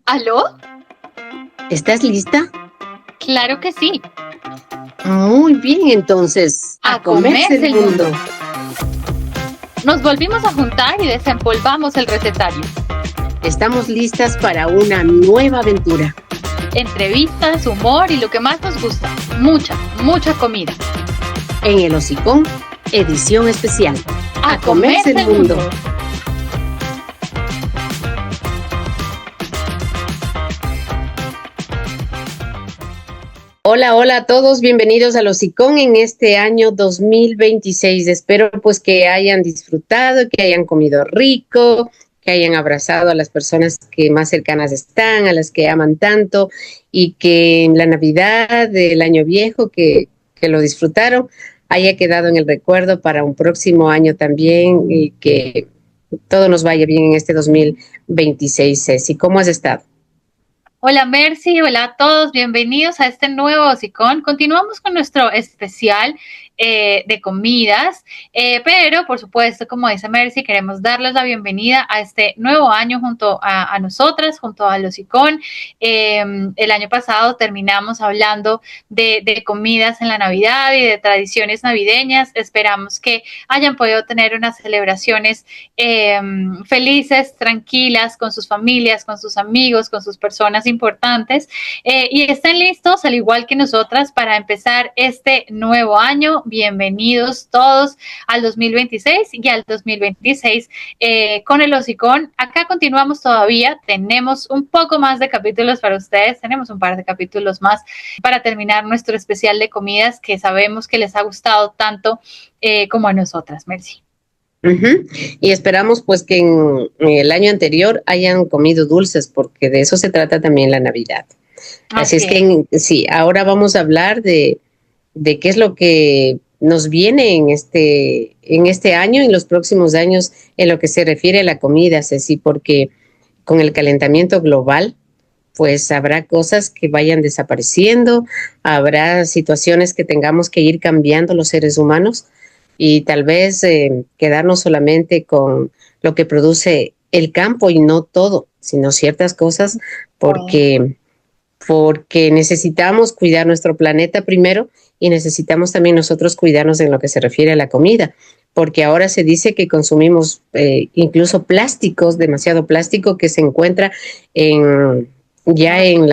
¿Aló? ¿Estás lista? Claro que sí. Muy bien, entonces, A a comerse comerse el el mundo. mundo. Nos volvimos a juntar y desempolvamos el recetario. Estamos listas para una nueva aventura. Entrevistas, humor y lo que más nos gusta. Mucha comida. En El Hocicón, edición especial. A comerse el mundo. Hola a todos, bienvenidos al Hocicón en este año 2026. Espero pues que hayan disfrutado, que hayan comido rico, que hayan abrazado a las personas que más cercanas están, a las que aman tanto, y que en la Navidad del año viejo que lo disfrutaron haya quedado en el recuerdo para un próximo año también, y que todo nos vaya bien en este 2026. Ceci, ¿cómo has estado? Hola Mercy, hola a todos, bienvenidos a este nuevo hocicón. Continuamos con nuestro especial de comidas, pero por supuesto, como dice Mercy, queremos darles la bienvenida a este nuevo año junto a nosotras, junto al hocicón. El año pasado terminamos hablando de comidas en la Navidad y de tradiciones navideñas. Esperamos que hayan podido tener unas celebraciones felices, tranquilas, con sus familias, con sus amigos, con sus personas importantes, y estén listos, al igual que nosotras, para empezar este nuevo año. Bienvenidos todos al 2026 y al 2026 con el hocicón. Acá continuamos todavía, tenemos un poco más de capítulos para ustedes, tenemos un par de capítulos más para terminar nuestro especial de comidas que sabemos que les ha gustado tanto como a nosotras. Merci. Y esperamos pues que en el año anterior hayan comido dulces, porque de eso se trata también la Navidad. Así es que sí, ahora vamos a hablar de qué es lo que nos viene en este año y en los próximos años en lo que se refiere a la comida, Ceci, porque con el calentamiento global, pues habrá cosas que vayan desapareciendo, habrá situaciones que tengamos que ir cambiando los seres humanos, y tal vez quedarnos solamente con lo que produce el campo y no todo, sino ciertas cosas, porque necesitamos cuidar nuestro planeta primero, y necesitamos también nosotros cuidarnos en lo que se refiere a la comida, porque ahora se dice que consumimos incluso plásticos, demasiado plástico que se encuentra ya en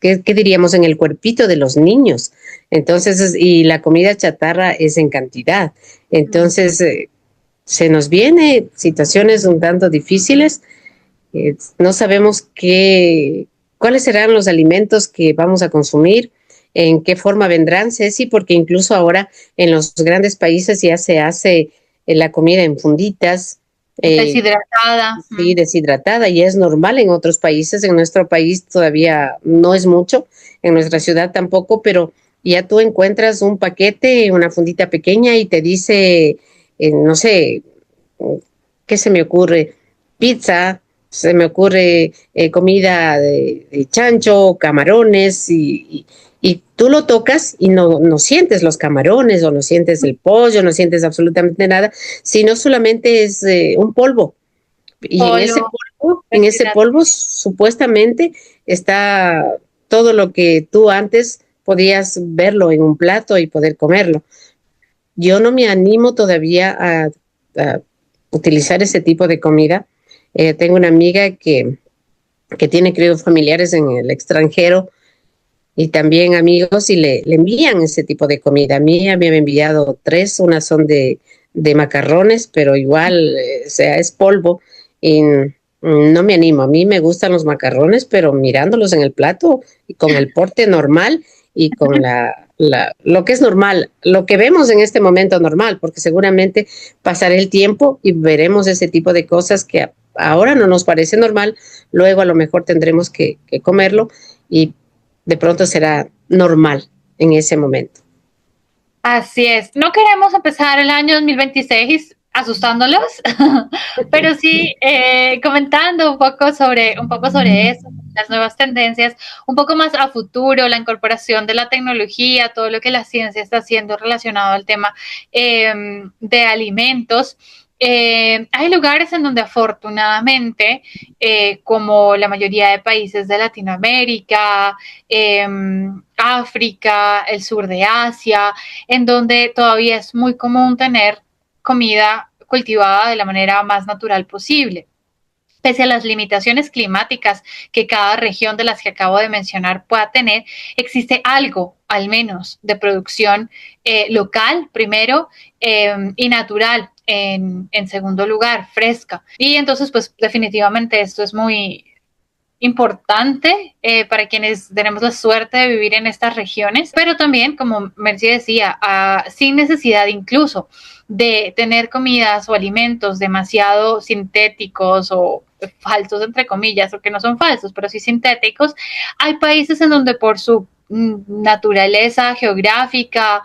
¿qué diríamos? En el cuerpito de los niños. Entonces, y la comida chatarra es en cantidad. Entonces, se nos viene situaciones un tanto difíciles. No sabemos cuáles serán los alimentos que vamos a consumir, en qué forma vendrán, Ceci, porque incluso ahora en los grandes países ya se hace la comida en funditas. Deshidratada. Sí, deshidratada, y es normal en otros países. En nuestro país todavía no es mucho, en nuestra ciudad tampoco, pero ya tú encuentras un paquete, una fundita pequeña, y te dice, no sé, ¿qué se me ocurre? Pizza, se me ocurre comida de chancho, camarones, y tú lo tocas y no sientes los camarones, o no sientes el pollo, no sientes absolutamente nada, sino solamente es un polvo. Y en ese polvo supuestamente está todo lo que tú antes podías verlo en un plato y poder comerlo. Yo no me animo todavía a utilizar ese tipo de comida. Tengo una amiga que tiene, creo, familiares en el extranjero y también amigos, y le envían ese tipo de comida. A mí me han enviado tres, unas son de macarrones, pero igual, o sea, es polvo, y no me animo. A mí me gustan los macarrones, pero mirándolos en el plato y con el porte normal, y con lo que es normal, lo que vemos en este momento normal, porque seguramente pasará el tiempo y veremos ese tipo de cosas que ahora no nos parece normal, luego a lo mejor tendremos que comerlo, y de pronto será normal en ese momento. Así es. No queremos empezar el año 2026 asustándolos, pero sí comentando un poco sobre eso, las nuevas tendencias, un poco más a futuro, la incorporación de la tecnología, todo lo que la ciencia está haciendo relacionado al tema de alimentos. Hay lugares en donde afortunadamente, como la mayoría de países de Latinoamérica, eh, África, el sur de Asia, en donde todavía es muy común tener comida cultivada de la manera más natural posible. Pese a las limitaciones climáticas que cada región de las que acabo de mencionar pueda tener, existe algo, al menos, de producción local, primero, y natural, en segundo lugar, fresca. Y entonces, pues definitivamente esto es muy importante para quienes tenemos la suerte de vivir en estas regiones, pero también, como Mercy decía, sin necesidad incluso de tener comidas o alimentos demasiado sintéticos o falsos, entre comillas, o que no son falsos, pero sí sintéticos, hay países en donde por su naturaleza geográfica,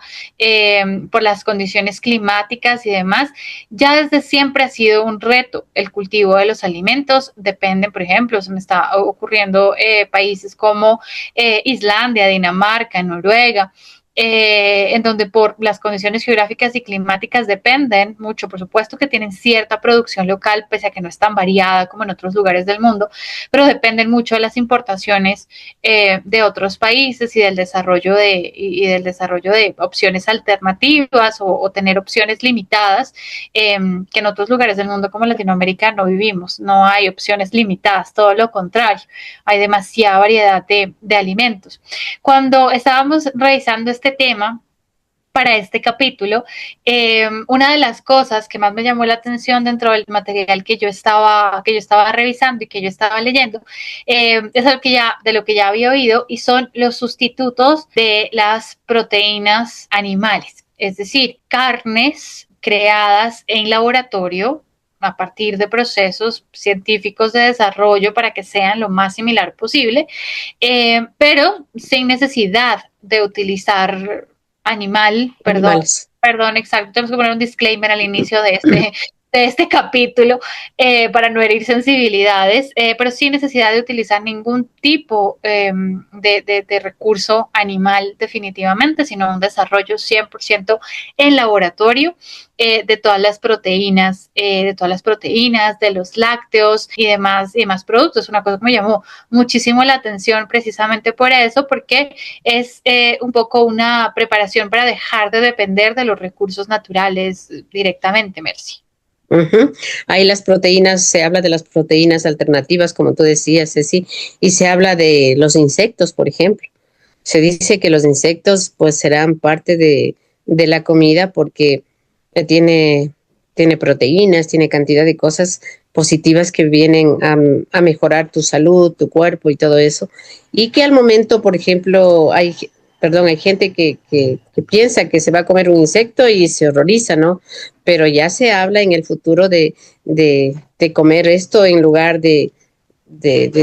por las condiciones climáticas y demás, ya desde siempre ha sido un reto el cultivo de los alimentos. Depende, por ejemplo, se me está ocurriendo países como Islandia, Dinamarca, Noruega, en donde por las condiciones geográficas y climáticas dependen mucho, por supuesto que tienen cierta producción local, pese a que no es tan variada como en otros lugares del mundo, pero dependen mucho de las importaciones de otros países y del desarrollo de opciones alternativas o tener opciones limitadas que en otros lugares del mundo como Latinoamérica no vivimos. No hay opciones limitadas, todo lo contrario, hay demasiada variedad de alimentos. Cuando estábamos revisando este tema, para este capítulo, una de las cosas que más me llamó la atención dentro del material que yo estaba revisando y que yo estaba leyendo, es de lo que ya había oído, y son los sustitutos de las proteínas animales, es decir, carnes creadas en laboratorio a partir de procesos científicos de desarrollo para que sean lo más similar posible, pero sin necesidad de utilizar Animales. perdón, exacto, tenemos que poner un disclaimer al inicio de este capítulo para no herir sensibilidades, pero sin necesidad de utilizar ningún tipo de recurso animal definitivamente, sino un desarrollo 100% en laboratorio de todas las proteínas, de los lácteos y demás productos. Una cosa que me llamó muchísimo la atención precisamente por eso, porque es un poco una preparación para dejar de depender de los recursos naturales directamente, Mercy. Ujú. Ahí las proteínas, se habla de las proteínas alternativas, como tú decías, Ceci, y se habla de los insectos, por ejemplo. Se dice que los insectos pues serán parte de la comida porque tiene, tiene proteínas, tiene cantidad de cosas positivas que vienen a mejorar tu salud, tu cuerpo y todo eso. Y que al momento, por ejemplo, hay gente que piensa que se va a comer un insecto y se horroriza, ¿no? Pero ya se habla en el futuro de comer esto en lugar de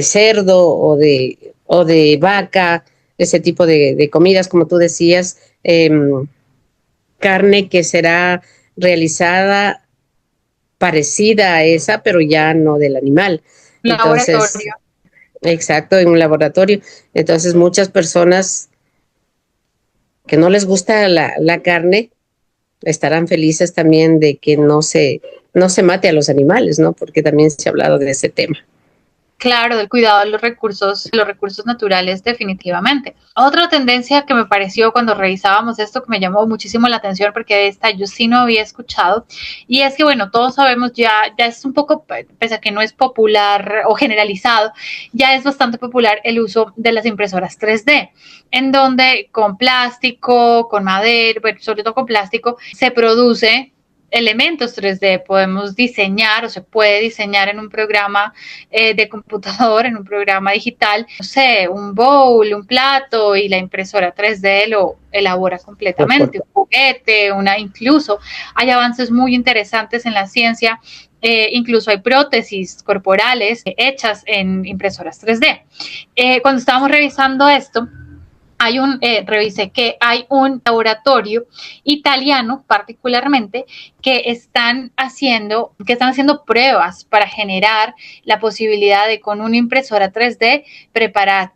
cerdo o de vaca, ese tipo de comidas, como tú decías, carne que será realizada parecida a esa, pero ya no del animal. Entonces, Laboratorio. exacto, en un laboratorio. Entonces, muchas personas que no les gusta la carne estarán felices también de que no se mate a los animales, ¿no? Porque también se ha hablado de ese tema. Claro, del cuidado de los recursos naturales, definitivamente. Otra tendencia que me pareció cuando revisábamos esto, que me llamó muchísimo la atención, porque de esta yo sí no había escuchado, y es que, bueno, todos sabemos ya es un poco, pese a que no es popular o generalizado, ya es bastante popular el uso de las impresoras 3D, en donde con plástico, con madera, bueno, sobre todo con plástico, se produce elementos 3D, podemos diseñar o se puede diseñar en un programa de computador, en un programa digital, no sé, un bowl, un plato, y la impresora 3D lo elabora completamente, un juguete, incluso hay avances muy interesantes en la ciencia. Incluso hay prótesis corporales hechas en impresoras 3D. Cuando estábamos revisando esto, revisé que hay un laboratorio italiano particularmente que están haciendo pruebas para generar la posibilidad de con una impresora 3D preparar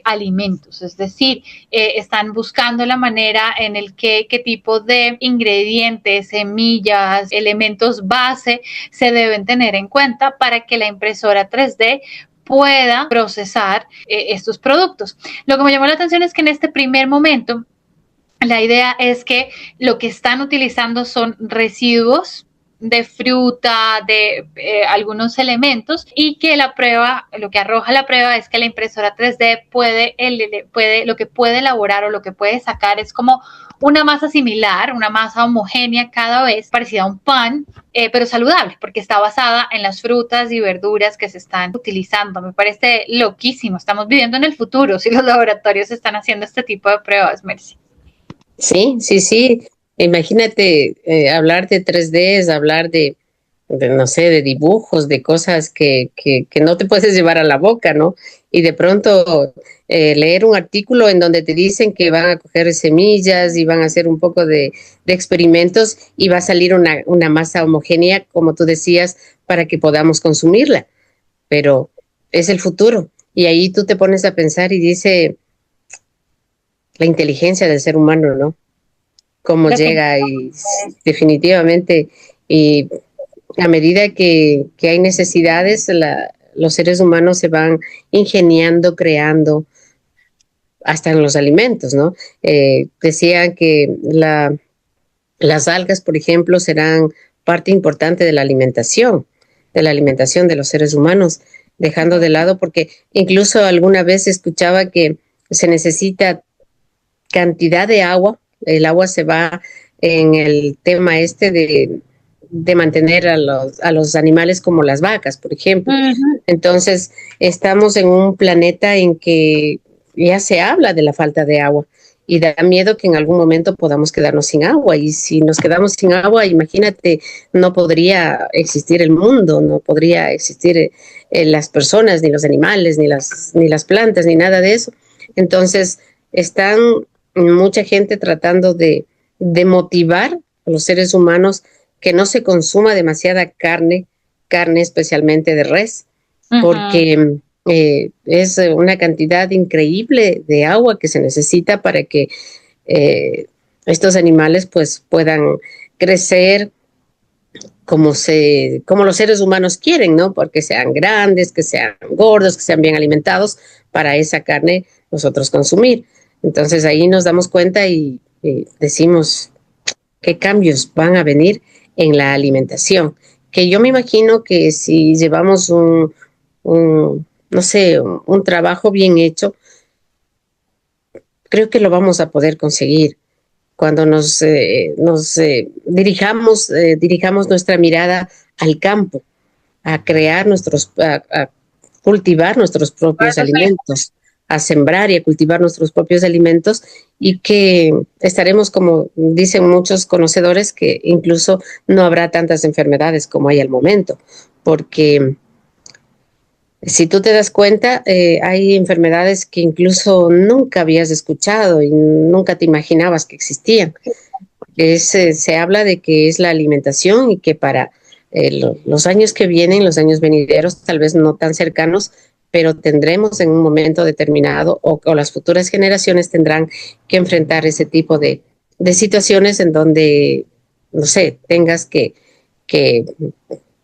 alimentos, es decir, están buscando la manera en el que qué tipo de ingredientes, semillas, elementos base se deben tener en cuenta para que la impresora 3D pueda procesar estos productos. Lo que me llamó la atención es que en este primer momento la idea es que lo que están utilizando son residuos de fruta, de algunos elementos, y que lo que arroja la prueba es que la impresora 3D lo que puede elaborar o lo que puede sacar es como una masa similar, una masa homogénea cada vez, parecida a un pan, pero saludable, porque está basada en las frutas y verduras que se están utilizando. Me parece loquísimo. Estamos viviendo en el futuro si los laboratorios están haciendo este tipo de pruebas, Mercy. Sí, sí, sí. Imagínate hablar de 3D, es hablar no sé, de dibujos, de cosas que no te puedes llevar a la boca, ¿no? Y de pronto leer un artículo en donde te dicen que van a coger semillas y van a hacer un poco de experimentos y va a salir una masa homogénea, como tú decías, para que podamos consumirla. Pero es el futuro. Y ahí tú te pones a pensar y dice la inteligencia del ser humano, ¿no? Cómo llega y definitivamente, y a medida que hay necesidades, los seres humanos se van ingeniando, creando, hasta en los alimentos, ¿no? Decían que las algas, por ejemplo, serán parte importante de la alimentación de los seres humanos, dejando de lado, porque incluso alguna vez escuchaba que se necesita cantidad de agua, el agua se va en el tema este de mantener a los animales como las vacas, por ejemplo. Uh-huh. Entonces, estamos en un planeta en que ya se habla de la falta de agua y da miedo que en algún momento podamos quedarnos sin agua. Y si nos quedamos sin agua, imagínate, no podría existir el mundo, no podría existir las personas, ni los animales, ni las plantas, ni nada de eso. Entonces, están mucha gente tratando de motivar a los seres humanos que no se consuma demasiada carne especialmente de res, Uh-huh. porque es una cantidad increíble de agua que se necesita para que eh, estos animales pues puedan crecer como los seres humanos quieren, ¿no? Porque sean grandes, que sean gordos, que sean bien alimentados, para esa carne nosotros consumir. Entonces ahí nos damos cuenta y decimos qué cambios van a venir en la alimentación. Que yo me imagino que si llevamos no sé, un trabajo bien hecho, creo que lo vamos a poder conseguir cuando dirijamos nuestra mirada al campo, a crear a cultivar nuestros propios alimentos, a sembrar y a cultivar nuestros propios alimentos, y que estaremos, como dicen muchos conocedores, que incluso no habrá tantas enfermedades como hay al momento, porque si tú te das cuenta, hay enfermedades que incluso nunca habías escuchado y nunca te imaginabas que existían. Se habla de que es la alimentación y que para los años que vienen, los años venideros, tal vez no tan cercanos, pero tendremos en un momento determinado o las futuras generaciones tendrán que enfrentar ese tipo de situaciones en donde, no sé, tengas que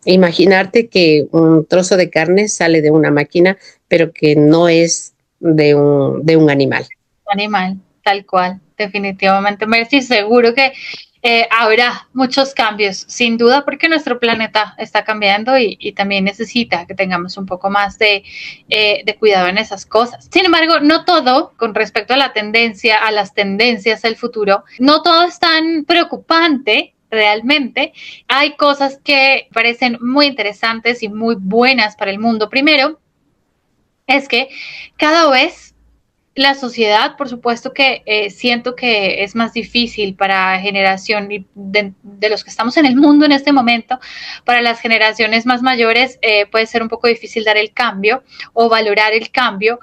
imaginarte que un trozo de carne sale de una máquina, pero que no es de un animal. Animal, tal cual, definitivamente. Mercy, seguro que habrá muchos cambios, sin duda, porque nuestro planeta está cambiando y también necesita que tengamos un poco más de cuidado en esas cosas. Sin embargo, no todo, con respecto a las tendencias del futuro, no todo es tan preocupante. Realmente hay cosas que parecen muy interesantes y muy buenas para el mundo. Primero, es que cada vez la sociedad, por supuesto que siento que es más difícil para generación de los que estamos en el mundo en este momento, para las generaciones más mayores puede ser un poco difícil dar el cambio o valorar el cambio,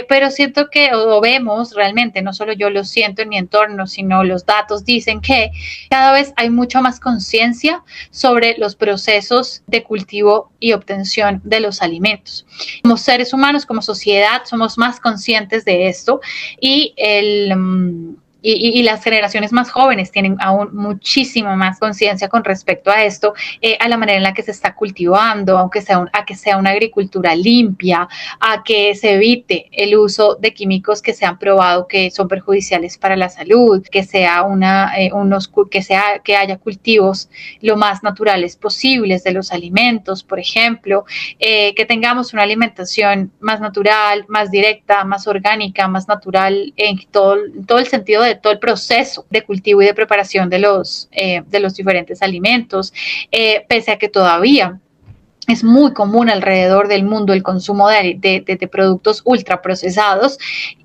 pero siento que o vemos realmente, no solo yo lo siento en mi entorno, sino los datos dicen que cada vez hay mucha más conciencia sobre los procesos de cultivo y obtención de los alimentos. Como seres humanos, como sociedad, somos más conscientes de esto y y las generaciones más jóvenes tienen aún muchísima más conciencia con respecto a esto, a la manera en la que se está cultivando, aunque sea a que sea una agricultura limpia, a que se evite el uso de químicos que se han probado que son perjudiciales para la salud, que sea que haya cultivos lo más naturales posibles de los alimentos, por ejemplo, que tengamos una alimentación más natural, más directa, más orgánica, más natural en todo el sentido de todo el proceso de cultivo y de preparación de los diferentes alimentos, pese a que todavía es muy común alrededor del mundo el consumo de productos ultraprocesados,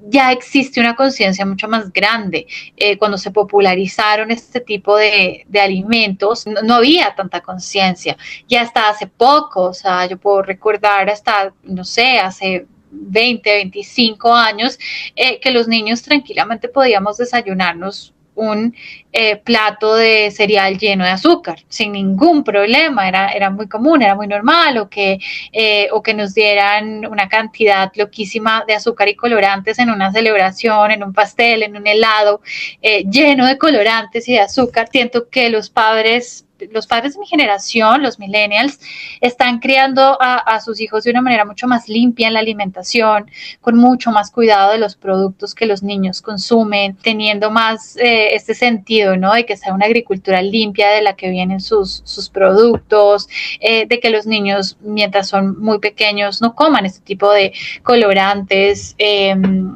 ya existe una conciencia mucho más grande. Cuando se popularizaron este tipo de alimentos, no había tanta conciencia. Ya hasta hace poco, o sea, yo puedo recordar hasta, no sé, hace 20, 25 años, que los niños tranquilamente podíamos desayunarnos un plato de cereal lleno de azúcar, sin ningún problema, era muy común, era muy normal, o que nos dieran una cantidad loquísima de azúcar y colorantes en una celebración, en un pastel, en un helado, lleno de colorantes y de azúcar. Siento que los padres de mi generación, los millennials, están criando a sus hijos de una manera mucho más limpia en la alimentación, con mucho más cuidado de los productos que los niños consumen, teniendo más este sentido, ¿no? De que sea una agricultura limpia de la que vienen sus productos, de que los niños, mientras son muy pequeños, no coman este tipo de colorantes,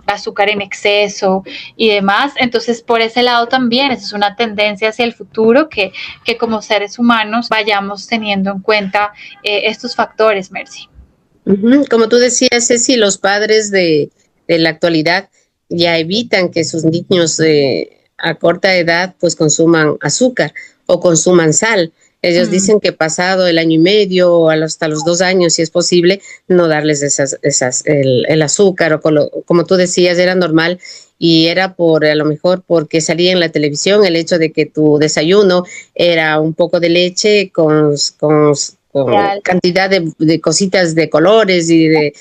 azúcar en exceso y demás. Entonces, por ese lado también, esa es una tendencia hacia el futuro que como seres humanos vayamos teniendo en cuenta estos factores, Mercy. Como tú decías, Ceci, los padres de la actualidad ya evitan que sus niños a corta edad pues consuman azúcar o consuman sal. Ellos dicen que pasado el año y medio o hasta los 2 años, si es posible, no darles el azúcar o como tú decías, era normal y era a lo mejor porque salía en la televisión el hecho de que tu desayuno era un poco de leche con cantidad de cositas de colores y de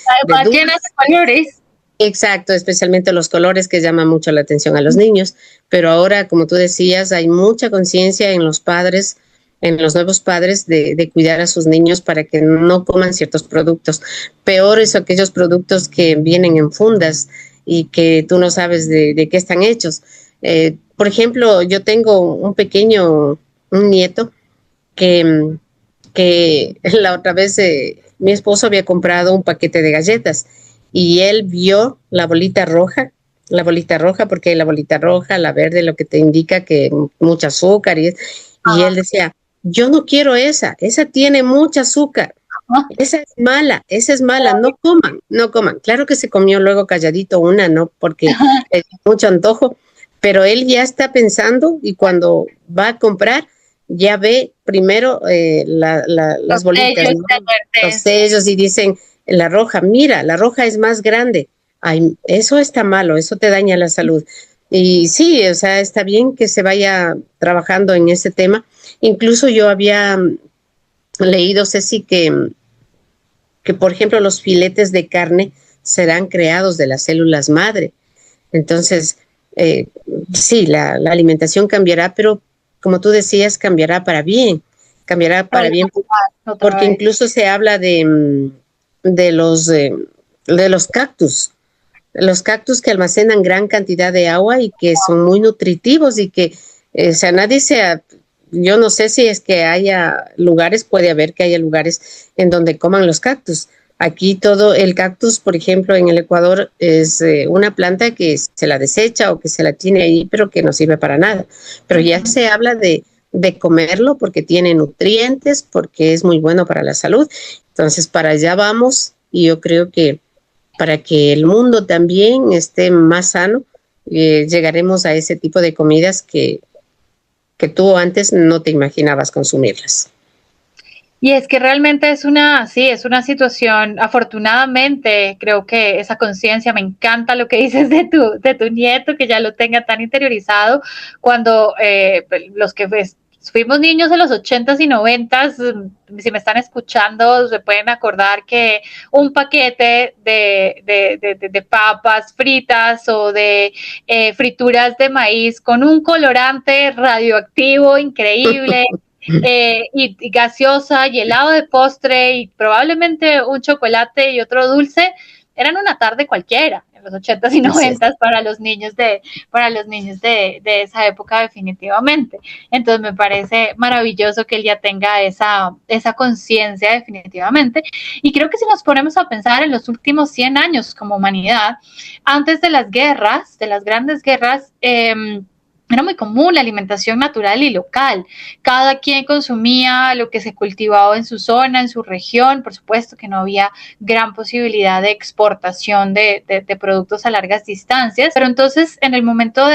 llenas de colores. Exacto, especialmente los colores que llaman mucho la atención a los niños, pero ahora, como tú decías, hay mucha conciencia en los padres, en los nuevos padres de cuidar a sus niños para que no coman ciertos productos. Peor es aquellos productos que vienen en fundas y que tú no sabes de qué están hechos. Por ejemplo, yo tengo un nieto que la otra vez mi esposo había comprado un paquete de galletas y él vio la bolita roja, porque la bolita roja, la verde, lo que te indica que mucho azúcar y él decía, yo no quiero esa tiene mucho azúcar, esa es mala, no coman. Claro que se comió luego calladito una, ¿no? Porque mucho antojo, pero él ya está pensando y cuando va a comprar, ya ve primero las bolitas, ¿no? Los sellos y dicen, la roja, mira, la roja es más grande. Ay, eso está malo, eso te daña la salud. Y sí, o sea, está bien que se vaya trabajando en ese tema. Incluso yo había leído, Ceci, que por ejemplo los filetes de carne serán creados de las células madre. Entonces, sí, la alimentación cambiará, pero como tú decías, cambiará para bien, porque incluso se habla de los cactus que almacenan gran cantidad de agua y que son muy nutritivos y que, o sea, yo no sé si es que puede haber que haya lugares en donde coman los cactus. Aquí todo el cactus, por ejemplo, en el Ecuador es una planta que se la desecha o que se la tiene ahí, pero que no sirve para nada. Pero ya se habla de comerlo porque tiene nutrientes, porque es muy bueno para la salud. Entonces, para allá vamos y yo creo que para que el mundo también esté más sano, llegaremos a ese tipo de comidas que tú antes no te imaginabas consumirlas. Y es que realmente sí, es una situación, afortunadamente, creo que esa conciencia, me encanta lo que dices de tu nieto, que ya lo tenga tan interiorizado, cuando los que pues, fuimos niños en los 80s y 90s, si me están escuchando, se pueden acordar que un paquete de papas fritas o de frituras de maíz con un colorante radioactivo increíble, y gaseosa y helado de postre y probablemente un chocolate y otro dulce, eran una tarde cualquiera en los 80s y Así es. 90s para los niños de esa época definitivamente. Entonces me parece maravilloso que él ya tenga esa conciencia definitivamente. Y creo que si nos ponemos a pensar en los últimos 100 años como humanidad, antes de las guerras, de las grandes guerras, era muy común la alimentación natural y local. Cada quien consumía lo que se cultivaba en su zona, en su región. Por supuesto que no había gran posibilidad de exportación de productos a largas distancias. Pero entonces, en el momento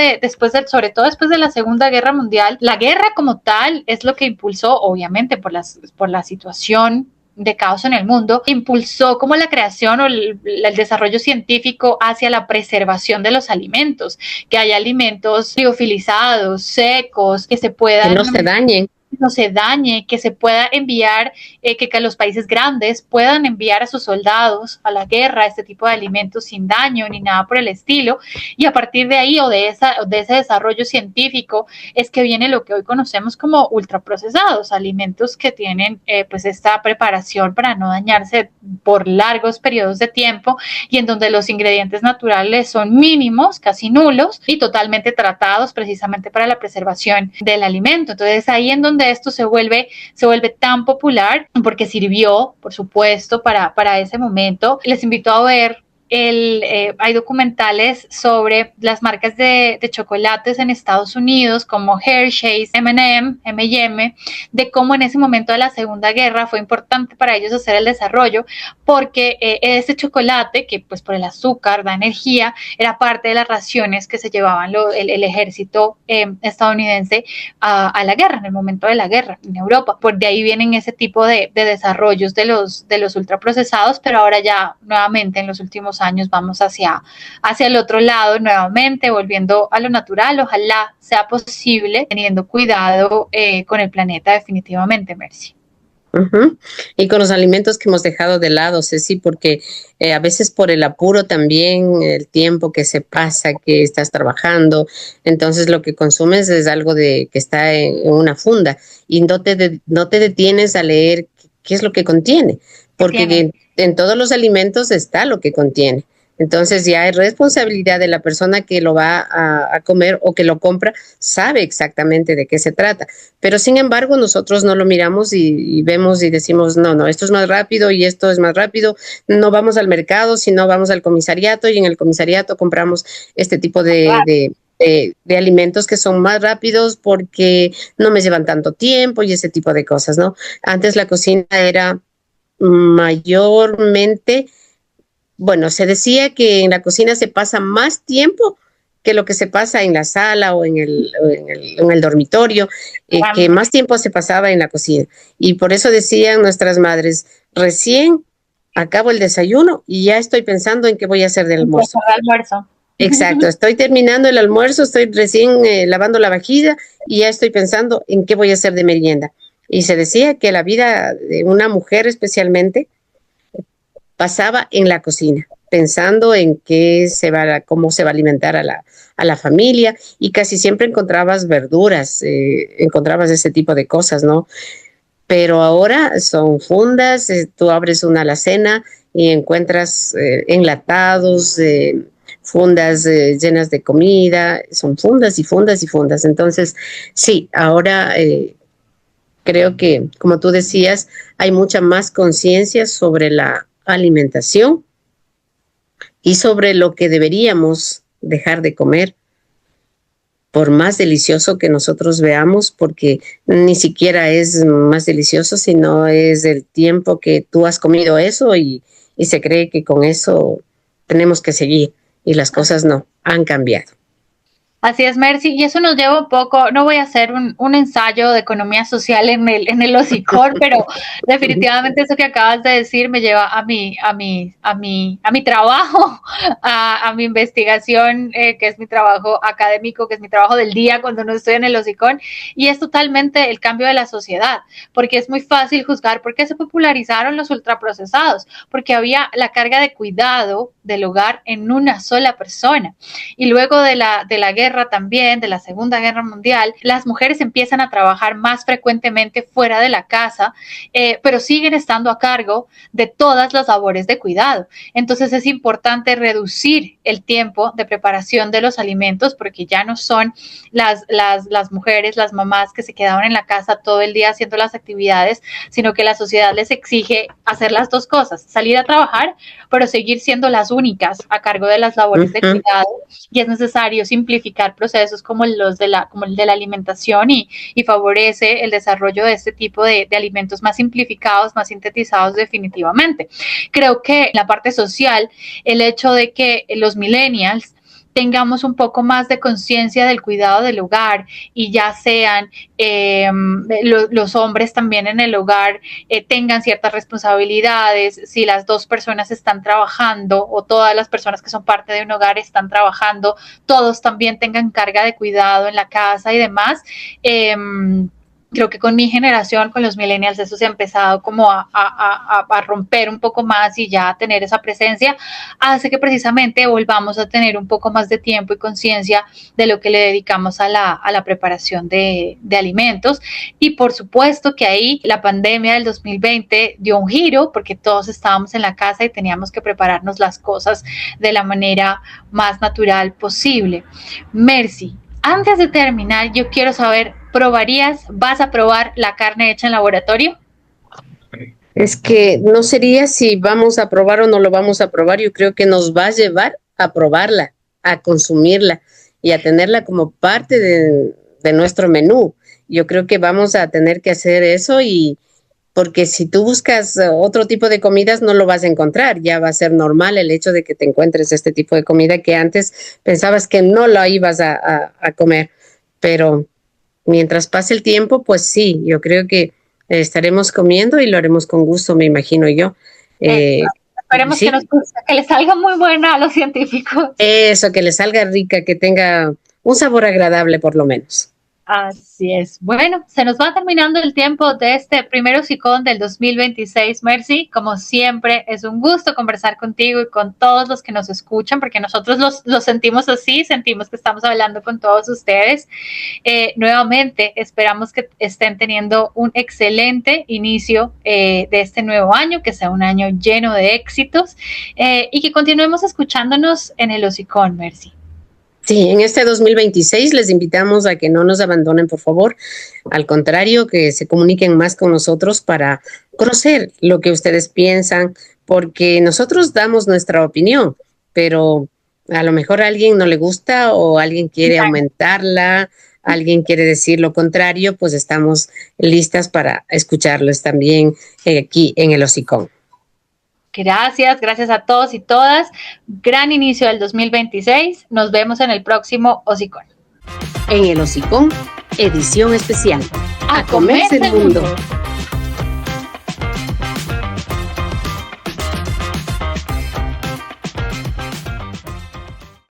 sobre todo después de la Segunda Guerra Mundial, la guerra como tal es lo que impulsó, obviamente, por la situación de caos en el mundo, impulsó como la creación o el desarrollo científico hacia la preservación de los alimentos, que haya alimentos liofilizados, secos, que se Que no se puedan dañen. no se dañe, que se pueda enviar, que los países grandes puedan enviar a sus soldados a la guerra este tipo de alimentos sin daño ni nada por el estilo. Y a partir de ahí o de ese desarrollo científico es que viene lo que hoy conocemos como ultraprocesados, alimentos que tienen pues esta preparación para no dañarse por largos periodos de tiempo y en donde los ingredientes naturales son mínimos, casi nulos y totalmente tratados precisamente para la preservación del alimento. Entonces ahí en donde esto se vuelve tan popular porque sirvió, por supuesto, para ese momento. Les invito a ver hay documentales sobre las marcas de chocolates en Estados Unidos como Hershey's, M&M, M&M, de cómo en ese momento de la Segunda Guerra fue importante para ellos hacer el desarrollo porque ese chocolate, que pues por el azúcar da energía, era parte de las raciones que se llevaban el ejército estadounidense a la guerra, en el momento de la guerra en Europa. Por de ahí vienen ese tipo de desarrollos de los ultraprocesados, pero ahora ya nuevamente en los últimos años vamos hacia el otro lado nuevamente, volviendo a lo natural. Ojalá sea posible, teniendo cuidado con el planeta definitivamente, Mercy. Ujú. Y con los alimentos que hemos dejado de lado, Ceci, porque a veces por el apuro también, el tiempo que se pasa, que estás trabajando, entonces lo que consumes es algo que está en una funda y no te detienes a leer qué es lo que contiene, porque en todos los alimentos está lo que contiene. Entonces ya hay responsabilidad de la persona que lo va a comer o que lo compra, sabe exactamente de qué se trata. Pero sin embargo nosotros no lo miramos y vemos y decimos, no, no, esto es más rápido y esto es más rápido. No vamos al mercado, sino vamos al comisariato y en el comisariato compramos este tipo de alimentos que son más rápidos porque no me llevan tanto tiempo y ese tipo de cosas, ¿no? Antes la cocina era mayormente, bueno, se decía que en la cocina se pasa más tiempo que lo que se pasa en la sala o en el dormitorio, que más tiempo se pasaba en la cocina. Y por eso decían nuestras madres, recién acabo el desayuno y ya estoy pensando en qué voy a hacer del almuerzo. Exacto, estoy terminando el almuerzo, estoy recién lavando la vajilla y ya estoy pensando en qué voy a hacer de merienda. Y se decía que la vida de una mujer especialmente pasaba en la cocina, pensando en cómo se va a alimentar a la familia y casi siempre encontrabas verduras, encontrabas ese tipo de cosas, ¿no? Pero ahora son fundas, tú abres una alacena y encuentras enlatados, fundas llenas de comida, son fundas y fundas y fundas. Entonces, sí, ahora creo que, como tú decías, hay mucha más conciencia sobre la alimentación y sobre lo que deberíamos dejar de comer, por más delicioso que nosotros veamos, porque ni siquiera es más delicioso, sino es el tiempo que tú has comido eso y se cree que con eso tenemos que seguir y las cosas no han cambiado. Así es, Mercy, y eso nos lleva un poco, no voy a hacer un ensayo de economía social en el hocicor, pero definitivamente eso que acabas de decir me lleva a mi trabajo, a mi investigación, que es mi trabajo académico, que es mi trabajo del día cuando no estoy en el hocicón, y es totalmente el cambio de la sociedad, porque es muy fácil juzgar por qué se popularizaron los ultraprocesados, porque había la carga de cuidado del hogar en una sola persona, y luego de la guerra también, de la Segunda Guerra Mundial, las mujeres empiezan a trabajar más frecuentemente fuera de la casa, pero siguen estando a cargo de todas las labores de cuidado. Entonces es importante reducir el tiempo de preparación de los alimentos porque ya no son las mujeres, las mamás que se quedaban en la casa todo el día haciendo las actividades, sino que la sociedad les exige hacer las dos cosas, salir a trabajar, pero seguir siendo las únicas a cargo de las labores de cuidado, y es necesario simplificar procesos como el de la alimentación y favorece el desarrollo de este tipo de alimentos más simplificados, más sintetizados definitivamente. Creo que en la parte social, el hecho de que los millennials tengamos un poco más de conciencia del cuidado del hogar y ya sean los hombres también en el hogar tengan ciertas responsabilidades, si las dos personas están trabajando o todas las personas que son parte de un hogar están trabajando, todos también tengan carga de cuidado en la casa y demás. Creo que con mi generación, con los millennials, eso se ha empezado como a romper un poco más y ya tener esa presencia hace que precisamente volvamos a tener un poco más de tiempo y conciencia de lo que le dedicamos a la preparación de alimentos. Y por supuesto que ahí la pandemia del 2020 dio un giro porque todos estábamos en la casa y teníamos que prepararnos las cosas de la manera más natural posible. Mercy, antes de terminar, yo quiero saber, ¿vas a probar la carne hecha en laboratorio? Es que no sería si vamos a probar o no lo vamos a probar, yo creo que nos va a llevar a probarla, a consumirla y a tenerla como parte de nuestro menú. Yo creo que vamos a tener que hacer eso y porque si tú buscas otro tipo de comidas no lo vas a encontrar, ya va a ser normal el hecho de que te encuentres este tipo de comida que antes pensabas que no la ibas a comer, pero mientras pase el tiempo, pues sí, yo creo que estaremos comiendo y lo haremos con gusto, me imagino yo. Esperemos ¿sí? que les salga muy buena a los científicos. Eso, que les salga rica, que tenga un sabor agradable por lo menos. Así es. Bueno, se nos va terminando el tiempo de este primer hocicón del 2026, Mercy. Como siempre, es un gusto conversar contigo y con todos los que nos escuchan, porque nosotros los sentimos así, sentimos que estamos hablando con todos ustedes. Nuevamente, esperamos que estén teniendo un excelente inicio de este nuevo año, que sea un año lleno de éxitos y que continuemos escuchándonos en el hocicón, Mercy. Sí, en este 2026 les invitamos a que no nos abandonen, por favor. Al contrario, que se comuniquen más con nosotros para conocer lo que ustedes piensan, porque nosotros damos nuestra opinión, pero a lo mejor a alguien no le gusta o alguien quiere aumentarla, alguien quiere decir lo contrario, pues estamos listas para escucharlos también aquí en el hocicón. Gracias a todos y todas. Gran inicio del 2026. Nos vemos en el próximo hocicón. En el hocicón, edición especial. A comerse el mundo.